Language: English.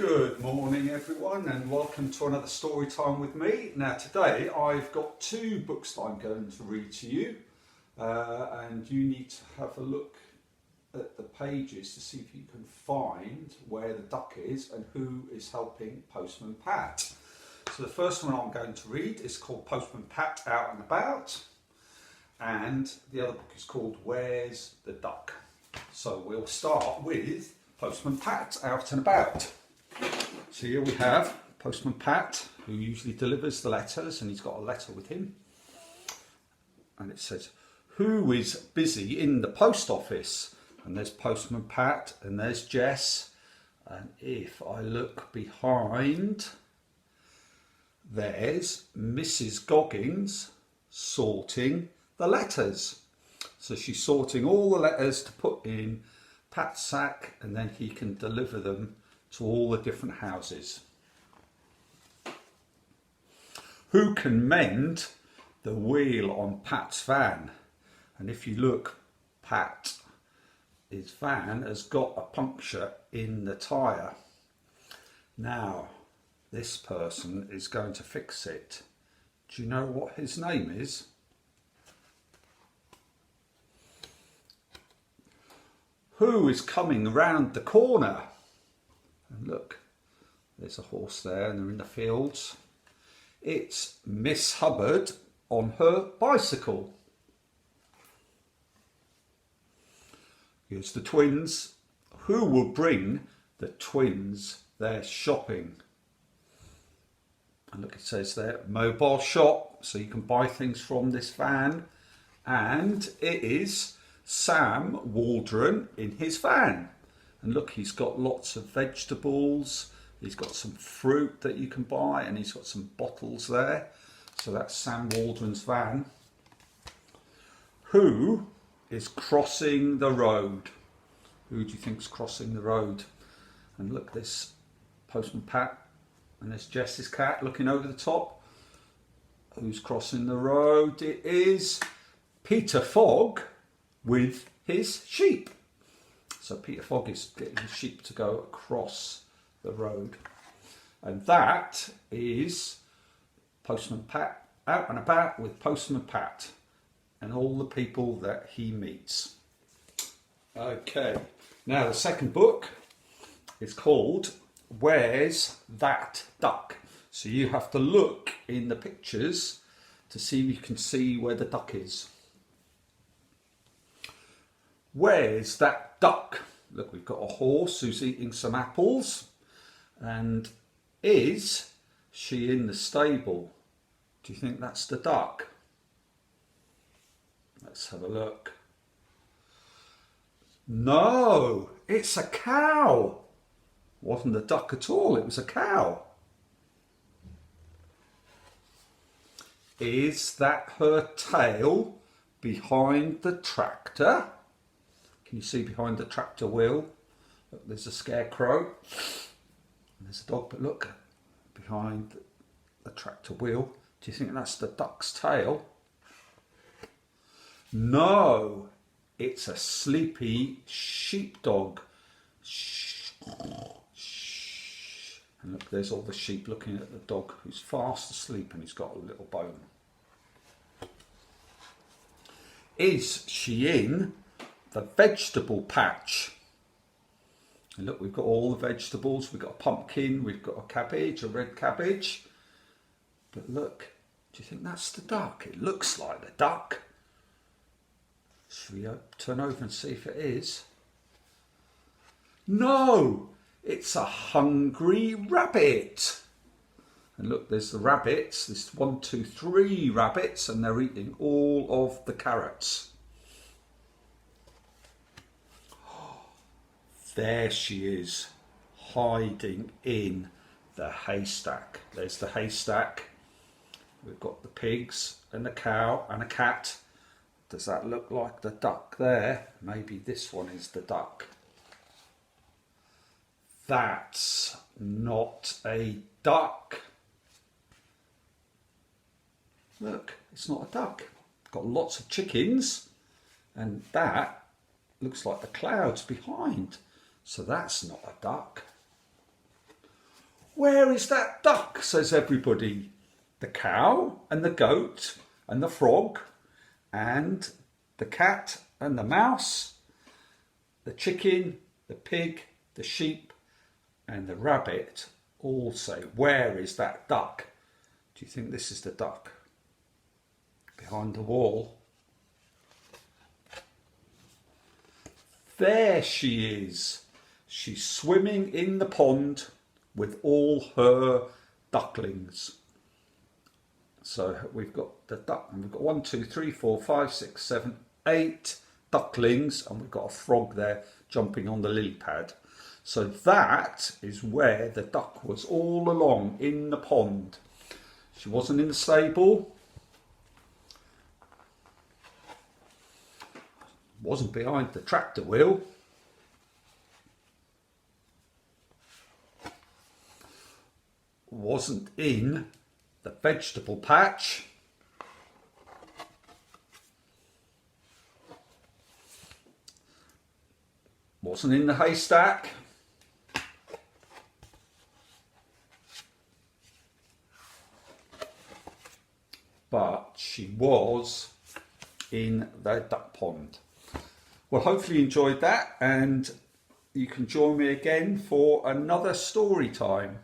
Good morning everyone and welcome to another story time with me. Now today I've got two books that I'm going to read to you and you need to have a look at the pages to see if you can find where the duck is and who is helping Postman Pat. So the first one I'm going to read is called Postman Pat Out and About, and the other book is called Where's the Duck? So we'll start with Postman Pat Out and About. So here we have Postman Pat, who usually delivers the letters, and he's got a letter with him. And it says, who is busy in the post office? And there's Postman Pat, and there's Jess. And if I look behind, there's Mrs. Goggins sorting the letters. So she's sorting all the letters to put in Pat's sack, and then he can deliver them to all the different houses. Who can mend the wheel on Pat's van? And if you look, his van has got a puncture in the tyre. Now, this person is going to fix it. Do you know what his name is? Who is coming round the corner? And look, there's a horse there and they're in the fields. It's Miss Hubbard on her bicycle. Here's the twins. Who will bring the twins their shopping? And look, it says there, mobile shop, so you can buy things from this van. And it is Sam Waldron in his van. And look, he's got lots of vegetables, he's got some fruit that you can buy, and he's got some bottles there. So that's Sam Waldron's van. Who is crossing the road? Who do you think's crossing the road? And look, there's Postman Pat, and there's Jess's cat looking over the top. Who's crossing the road? It is Peter Fogg with his sheep. So Peter Fogg is getting his sheep to go across the road. And that is Postman Pat Out and About with Postman Pat and all the people that he meets. Okay, now the second book is called Where's That Duck? So you have to look in the pictures to see if you can see where the duck is. Where's that duck? Look, we've got a horse who's eating some apples. And is she in the stable? Do you think that's the duck? Let's have a look. No, it's a cow. Wasn't a duck at all, it was a cow. Is that her tail behind the tractor? Can you see behind the tractor wheel? Look, there's a scarecrow. And there's a dog, but look, behind the tractor wheel. Do you think that's the duck's tail? No, it's a sleepy sheepdog. Shh. And look, there's all the sheep looking at the dog who's fast asleep and he's got a little bone. Is she in the vegetable patch? And look, we've got all the vegetables. We've got a pumpkin, we've got a cabbage, a red cabbage. But look, do you think that's the duck? It looks like the duck. Should we turn over and see if it is? No, it's a hungry rabbit. And look, there's the rabbits. There's 1, 2, 3 rabbits, and they're eating all of the carrots. There she is, hiding in the haystack. There's the haystack. We've got the pigs and the cow and a cat. Does that look like the duck there? Maybe this one is the duck. That's not a duck. Look, it's not a duck. It's got lots of chickens, and that looks like the clouds behind. So that's not a duck. "Where is that duck?" says everybody. The cow and the goat and the frog and the cat and the mouse, the chicken, the pig, the sheep and the rabbit all say, "Where is that duck?" Do you think this is the duck? Behind the wall. There she is. She's swimming in the pond with all her ducklings. So we've got the duck, and we've got 1, 2, 3, 4, 5, 6, 7, 8 ducklings, and we've got a frog there jumping on the lily pad. So that is where the duck was all along, in the pond. She wasn't in the stable, wasn't behind the tractor wheel, wasn't in the vegetable patch, wasn't in the haystack, but she was in the duck pond. Well, hopefully you enjoyed that, and you can join me again for another story time.